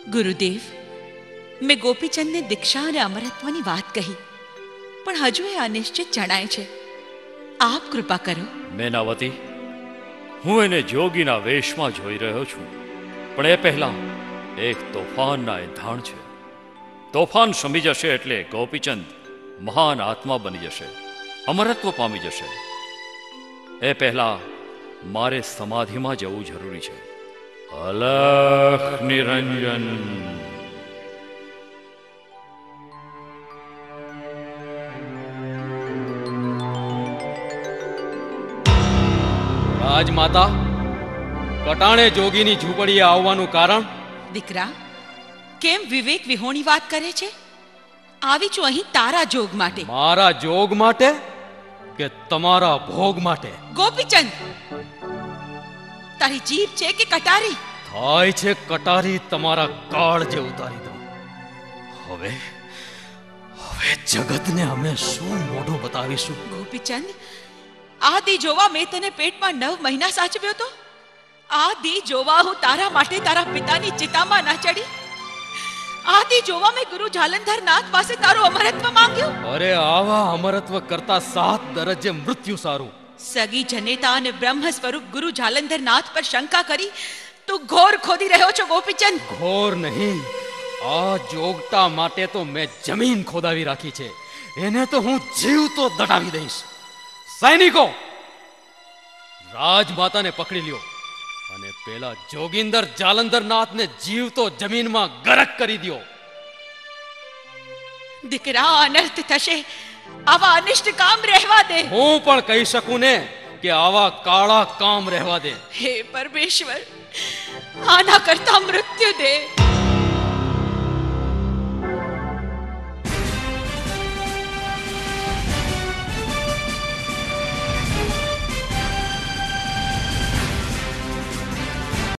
ગુરુદેવ, મેં ગોપીચંદને દીક્ષા અને અમરત્વની વાત કહી, પણ હજુ એ અનિશ્ચિત જણાય છે. આપ કૃપા કરો. મેનાવતી, હું એને જોગીના વેશમાં જોઈ રહ્યો છું, પણ એ પહેલા એક તોફાનના એંધાણ છે. તોફાન શમી જશે એટલે ગોપીચંદ મહાન આત્મા બની જશે, અમરત્વ પામી જશે. એ પહેલા મારે સમાધિમાં જવું જરૂરી છે. અલખ નિરંજન. રાજમાતા, કટાણે જોગીની ઝૂંપડીએ આવવાનું કારણ? દીકરા, કેમ વિવેક વિહોણી વાત કરે છે? આવી છું અહીં તારા જોગ માટે. મારા જોગ માટે કે તમારા ભોગ માટે? ગોપીચંદ, તારી જીભ છે કે કટારી? થાય છે કટારી તમારા કાળ જે ઉતારી દો. હવે જગતને અમે શું મોઢું બતાવીશું? ગોપીચંદ, આ દી જોવા મેં તને પેટમાં 9 મહિના સાચવ્યો તો. આ દી જોવા હું તારા માટે તારા પિતાની ચિતામાં ના ચડી. આ દી જોવા મેં ગુરુ જાલંધર નાથ પાસે તારું અમરત્વ માંગ્યું. અરે આવા અમરત્વ કરતા 7 દરજ્જે મૃત્યુ સારું. સગી જનેતા અને બ્રહ્મ સ્વરૂપ ગુરુ જાલંધર નાથ પર શંકા કરી તું ઘોર ખોદી રહ્યો છો ગોપીચંદ. ઘોર નહીં, આ જોગટા માટે તો મેં જમીન ખોદાવી રાખી છે. એને તો હું જીવતો દટાવી દઈશ. સૈનિકો, રાજમાતાને પકડી લ્યો અને પેલા જોગીંદર જાલંધર નાથને જીવતો જમીનમાં ગરક કરી દો. દીકરા, અનર્થ થશે. આવા અનિષ્ટ કામ રહેવા દે. હું પણ કહી શકું ને કે આવા કાળા કામ રહેવા દે. હે પરમેશ્વર, આના કરતા મૃત્યુ દે.